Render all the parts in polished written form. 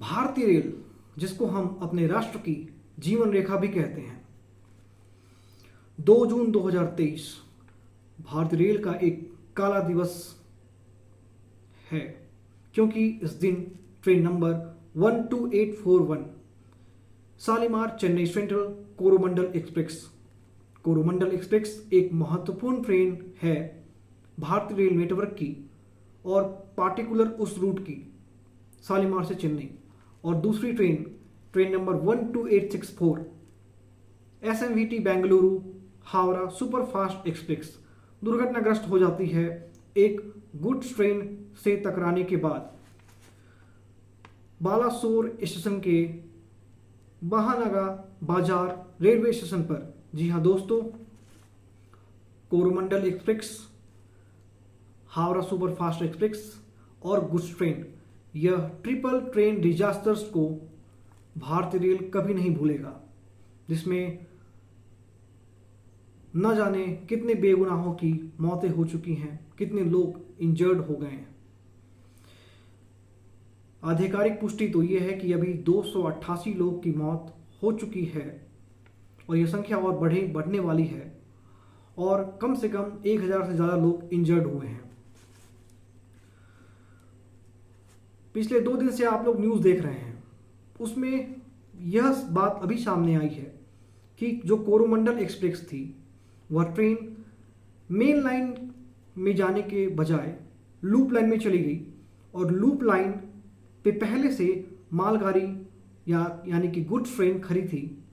भारतीय रेल, जिसको हम अपने राष्ट्र की जीवन रेखा भी कहते हैं, 2 जून 2023 भारतीय रेल का एक काला दिवस है, क्योंकि इस दिन train number 12841 Shalimar Chennai central Coromandel express एक महत्वपूर्ण ट्रेन है भारतीय रेल नेटवर्क की, और पार्टिकुलर उस रूट की, शालीमार से चेन्नई। और दूसरी train number 12864 SMVT Bengaluru Howrah superfast express दुर्घटनाग्रस्त हो जाती है एक गुड्स ट्रेन से टकराने के बाद बालासोर स्टेशन के महानगा बाजार रेलवे स्टेशन पर। जी हाँ दोस्तों, Coromandel express, Howrah superfast express और गुड्स ट्रेन, यह ट्रिपल ट्रेन डिजास्टर्स को भारतीय रेल कभी नहीं भूलेगा, जिसमें न जाने कितने बेगुनाहों की मौतें हो चुकी हैं, कितने लोग इंजर्ड हो गए हैं। आधिकारिक पुष्टि तो ये है कि अभी 288 लोग की मौत हो चुकी है और यह संख्या और बढ़ने वाली है, और कम से कम 1000 से ज़्यादा लोग इंजर्ड हुए हैं। पिछले 2 दिन से आप लोग न्यूज़ देख रहे हैं, उसमें यह बात अभी सामने आई है कि जो कोरोमंडल एक्सप्रेस थी वह ट्रेन मेन लाइन में जाने के बजाय लूप लाइन में चली गई, और लूप लाइन पे पहले से मालगाड़ी यानी कि गुड्स ट्रेन खड़ी थी,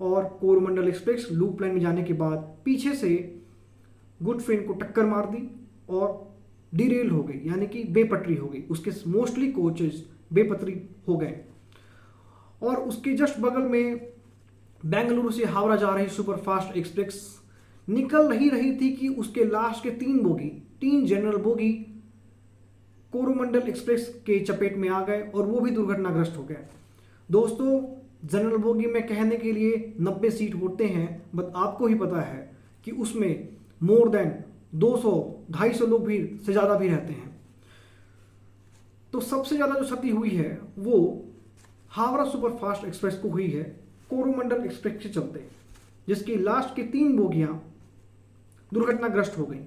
और कोरोमंडल एक्सप्रेस लूप लाइन में जाने के बाद पीछे से गुड्स ट्रेन को टक्कर मार दी और डिरेल हो गई, यानी कि बेपटरी हो गई। उसके मोस्टली कोचेस बेपटरी हो गए, और उसके जस्ट बगल में बेंगलुरु से हावड़ा जा रही सुपरफास्ट एक्सप्रेस निकल ही रही थी कि उसके लास्ट के 3 जनरल बोगी कोरोमंडल एक्सप्रेस के चपेट में आ गए और वो भी दुर्घटनाग्रस्त हो गए। दोस्तों, जनरल बोगी में कहने के लिए 90 सीट होते हैं, बट आपको ही पता है कि उसमें मोर देन 200-250 लोग भी से ज़्यादा भी रहते हैं। तो सबसे ज़्यादा जो क्षति हुई है वो हावड़ा सुपरफास्ट एक्सप्रेस को हुई है कोरोमंडल एक्सप्रेस के चलते, जिसकी लास्ट की 3 बोगियां दुर्घटनाग्रस्त हो गई।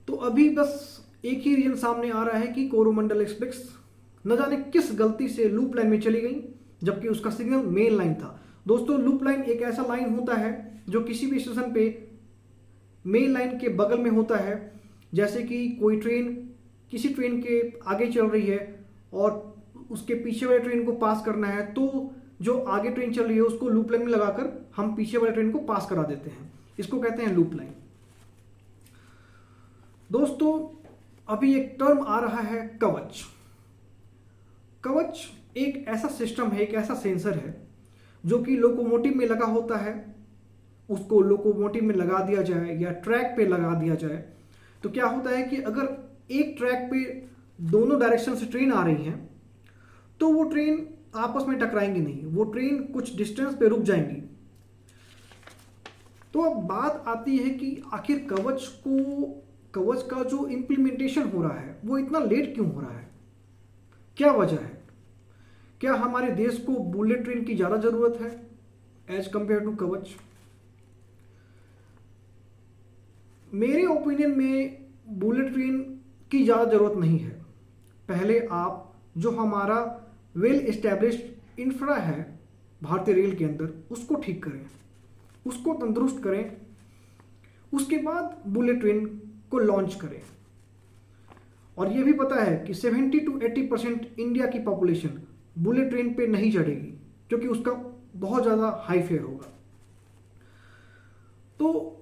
तो अभी बस एक ही रीजन सामने आ रहा है कि कोरोमंडल एक्सप्रेस न जाने किस गलती से लूप लाइन में चली गई, जबकि उसका सिग्नल मेन लाइन था। दोस्तों, लूप लाइन एक ऐसा लाइन होता है जो किसी भी स्टेशन पे मेन लाइन के बगल में होता है। जैसे कि कोई ट्रेन किसी ट्रेन के आगे चल रही है और उसके पीछे वाले ट्रेन को पास करना है, तो जो आगे ट्रेन चल रही है उसको लूप लाइन में लगाकर हम पीछे वाले ट्रेन को पास करा देते हैं। इसको कहते हैं लूप लाइन। दोस्तों, अभी एक टर्म आ रहा है कवच। कवच एक ऐसा सिस्टम है, एक ऐसा सेंसर है जो कि लोकोमोटिव में लगा होता है। उसको लोकोमोटिव में लगा दिया जाए या ट्रैक पे लगा दिया जाए तो क्या होता है कि अगर एक ट्रैक पे दोनों डायरेक्शन से ट्रेन आ रही है तो वो ट्रेन आपस में टकराएंगी नहीं, वो ट्रेन कुछ डिस्टेंस पे रुक जाएंगी। तो अब बात आती है कि आखिर कवच का जो इम्प्लीमेंटेशन हो रहा है वो इतना लेट क्यों हो रहा है, क्या वजह है? क्या हमारे देश को बुलेट ट्रेन की ज़्यादा ज़रूरत है एज कंपेयर टू कवच? मेरे ओपिनियन में बुलेट ट्रेन की ज़्यादा ज़रूरत नहीं है। पहले आप जो हमारा वेल एस्टैब्लिश्ड इंफ्रा है भारतीय रेल के अंदर उसको ठीक करें, उसको तंदुरुस्त करें, उसके बाद बुलेट ट्रेन को लॉन्च करें। और ये भी पता है कि 70 to 80% इंडिया की पॉपुलेशन बुलेट ट्रेन पे नहीं चढ़ेगी, क्योंकि उसका बहुत ज़्यादा हाई फेयर होगा। तो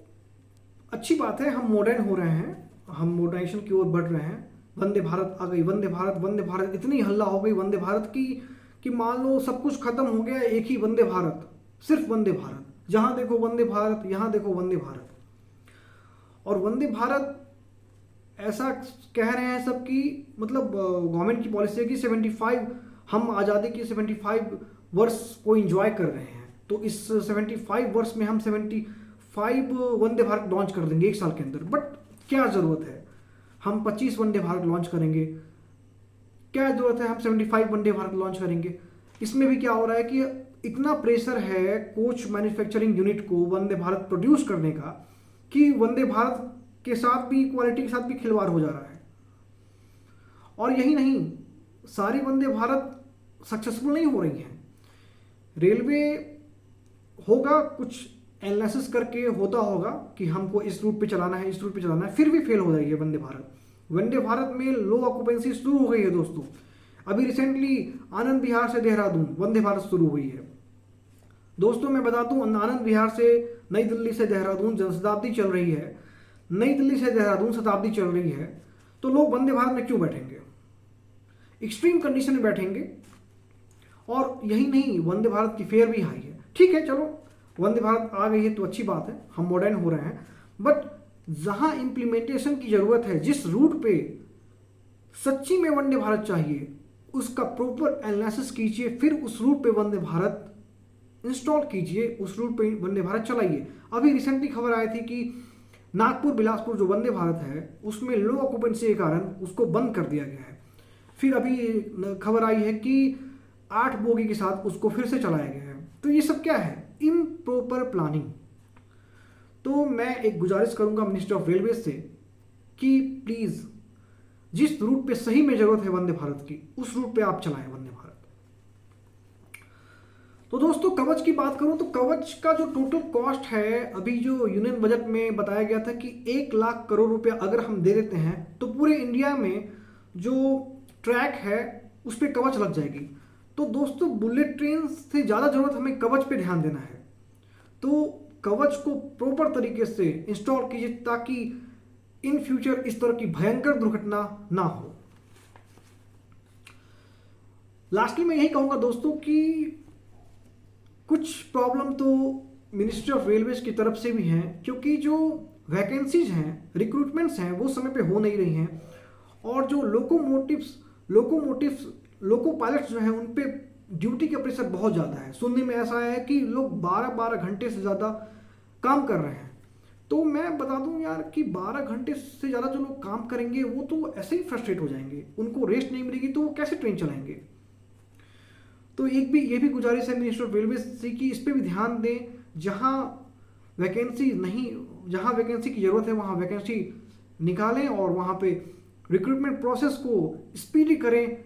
अच्छी बात है, हम मॉडर्न हो रहे हैं, हम मॉडर्नाइजेशन की ओर बढ़ रहे हैं। वंदे भारत आ गई, वंदे भारत इतनी हल्ला हो गई वंदे भारत की कि मान लो सब कुछ खत्म हो गया, एक ही वंदे भारत, सिर्फ वंदे भारत, जहां देखो वंदे भारत, यहां देखो वंदे भारत। और वंदे भारत ऐसा कह रहे हैं सब कि मतलब गवर्नमेंट की पॉलिसी है कि 75 हम आज़ादी के 75 वर्ष को एंजॉय कर रहे हैं, तो इस 75 वर्ष में हम 75 वंदे भारत लॉन्च कर देंगे 1 साल के अंदर। बट क्या ज़रूरत है, हम 25 वंदे भारत लॉन्च करेंगे, क्या जरूरत है, हम 75 वनडे भारत लॉन्च करेंगे। इसमें भी क्या हो रहा है कि इतना प्रेशर है कोच मैन्युफैक्चरिंग यूनिट को वंदे भारत प्रोड्यूस करने का कि वंदे भारत के साथ भी, क्वालिटी के साथ भी खिलवाड़ हो जा रहा है। और यही नहीं, सारी वंदे भारत सक्सेसफुल नहीं हो रही हैं। रेलवे होगा कुछ एनालिसिस करके होता होगा कि हमको इस रूट पे चलाना है, इस रूट पे चलाना है, फिर भी फेल हो जाएगी वंदे भारत। वंदे भारत में लो ऑक्यूपेंसी शुरू हो गई है दोस्तों। अभी रिसेंटली आनंद विहार से देहरादून वंदे भारत शुरू हुई है दोस्तों। मैं बता दूं, आनंद विहार से नई दिल्ली से देहरादून जनशताब्दी चल रही है, नई दिल्ली से देहरादून शताब्दी चल रही है, तो लोग वंदे भारत में क्यों बैठेंगे? एक्सट्रीम कंडीशन में बैठेंगे। और यही नहीं, वंदे भारत की फेयर भी हाई है। ठीक है, चलो वंदे भारत आ गई है तो अच्छी बात है, हम मॉडर्न हो रहे हैं, बट जहां इंप्लीमेंटेशन की जरूरत है, जिस रूट पे सच्ची में वंदे भारत चाहिए, उसका प्रॉपर एनालिसिस कीजिए, फिर उस रूट पे वंदे भारत इंस्टॉल कीजिए, उस रूट पे वंदे भारत चलाइए। अभी रिसेंटली खबर आई थी कि नागपुर बिलासपुर जो वंदे भारत है उसमें लो ऑक्यूपेंसी के कारण उसको बंद कर दिया गया है। फिर अभी खबर आई है कि 8 बोगी के साथ उसको फिर से चलाया गया है। तो ये सब क्या है? Improper planning. तो मैं एक गुजारिश करूंगा मिनिस्ट्री ऑफ रेलवे से कि प्लीज जिस रूट पे सही में जरूरत है वंदे भारत की, उस रूट पे आप चलाएं वंदे भारत। तो दोस्तों कवच की बात करूं तो कवच का जो टोटल कॉस्ट है, अभी जो यूनियन बजट में बताया गया था कि 1 लाख करोड़ रुपया अगर हम दे देते हैं तो पूरे इंडिया में जो ट्रैक है उस पर कवच लग जाएगी। तो दोस्तों बुलेट ट्रेन से ज़्यादा जरूरत हमें कवच पे ध्यान देना है। तो कवच को प्रॉपर तरीके से इंस्टॉल कीजिए ताकि इन फ्यूचर इस तरह की भयंकर दुर्घटना ना हो। लास्टली मैं यही कहूंगा दोस्तों कि कुछ प्रॉब्लम तो मिनिस्ट्री ऑफ रेलवेज की तरफ से भी हैं, क्योंकि जो वैकेंसीज हैं, रिक्रूटमेंट्स हैं, वो समय पे हो नहीं रही हैं। और जो लोको पायलट्स जो हैं उन पे ड्यूटी का प्रेशर बहुत ज़्यादा है। सुनने में ऐसा है कि लोग 12-12 घंटे से ज़्यादा काम कर रहे हैं। तो मैं बता दूं यार कि 12 घंटे से ज़्यादा जो लोग काम करेंगे वो तो ऐसे ही फ्रस्ट्रेट हो जाएंगे, उनको रेस्ट नहीं मिलेगी तो वो कैसे ट्रेन चलाएंगे। तो ये भी गुजारिश है मिनिस्टर ऑफ रेलवे से कि इस पर भी ध्यान दें। जहाँ वैकेंसी की ज़रूरत है वहाँ वैकेंसी निकालें और वहाँ पे रिक्रूटमेंट प्रोसेस को स्पीडी करें।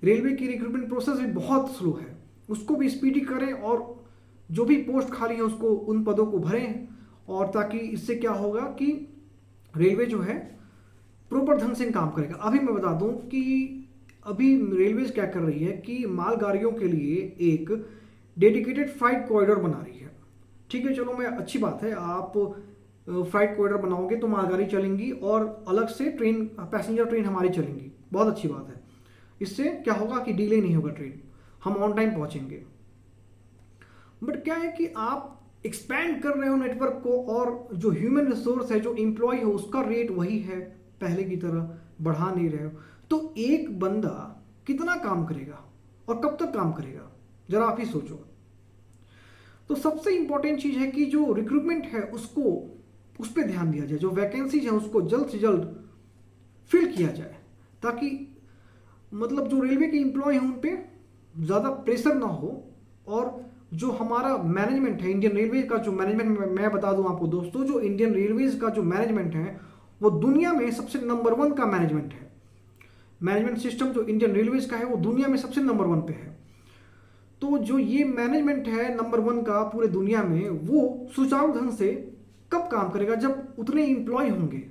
रेलवे की रिक्रूटमेंट प्रोसेस भी बहुत स्लो है, उसको भी स्पीडी करें और जो भी पोस्ट खाली है उसको, उन पदों को भरें। और ताकि इससे क्या होगा कि रेलवे जो है प्रॉपर ढंग से काम करेगा। अभी मैं बता दूं कि अभी रेलवेज क्या कर रही है कि मालगाड़ियों के लिए एक डेडिकेटेड फ्राइट कॉरिडोर बना रही है। ठीक है, चलो मैं अच्छी बात है, आप फ्राइट कॉरिडोर बनाओगे तो मालगाड़ी चलेंगी और अलग से ट्रेन, पैसेंजर ट्रेन हमारी चलेंगी, बहुत अच्छी बात है। इससे क्या होगा कि डिले नहीं होगा ट्रेन, हम ऑन टाइम पहुंचेंगे। बट क्या है कि आप एक्सपैंड कर रहे हो नेटवर्क को और जो ह्यूमन रिसोर्स है, जो एम्प्लॉय है, उसका रेट वही है पहले की तरह, बढ़ा नहीं रहे हो। तो एक बंदा कितना काम करेगा और कब तक काम करेगा, जरा आप ही सोचो। तो सबसे इंपॉर्टेंट चीज है कि जो रिक्रूटमेंट है उसको, उस पर ध्यान दिया जाए, जो वैकेंसीज है उसको जल्द से जल्द फिल किया जाए, ताकि मतलब जो रेलवे के एम्प्लॉय हैं उन पे ज़्यादा प्रेशर ना हो। और जो हमारा मैनेजमेंट है, इंडियन रेलवे का जो मैनेजमेंट, मैं बता दूं आपको दोस्तों, जो इंडियन रेलवेज का जो मैनेजमेंट है वो दुनिया में सबसे नंबर 1 का मैनेजमेंट है। मैनेजमेंट सिस्टम जो इंडियन रेलवेज का है वो दुनिया में सबसे नंबर 1 पे है। तो जो ये मैनेजमेंट है नंबर 1 का पूरे दुनिया में, वो सुचारू ढंग से कब काम करेगा? जब उतने एम्प्लॉय होंगे।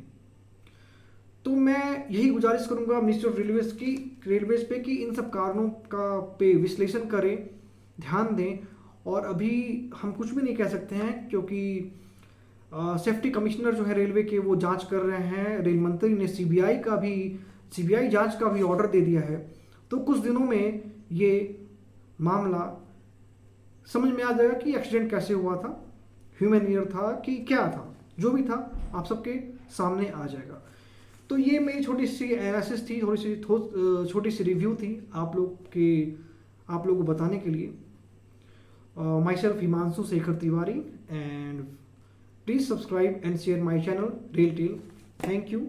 तो मैं यही गुजारिश करूंगा मिनिस्टर ऑफ रेलवेज पे कि इन सब कारणों का पे विश्लेषण करें, ध्यान दें। और अभी हम कुछ भी नहीं कह सकते हैं क्योंकि सेफ्टी कमिश्नर जो है रेलवे के वो जांच कर रहे हैं। रेल मंत्री ने सीबीआई जांच का भी ऑर्डर दे दिया है। तो कुछ दिनों में ये मामला समझ में आ जाएगा कि एक्सीडेंट कैसे हुआ था, ह्यूमन एरर था कि क्या था, जो भी था आप सबके सामने आ जाएगा। तो ये मेरी छोटी सी एनालिसिस थी, छोटी सी रिव्यू थी आप लोगों को बताने के लिए। Myself Himanshu Shekhar Tiwari, and please subscribe and share my channel Rail Tell. Thank you.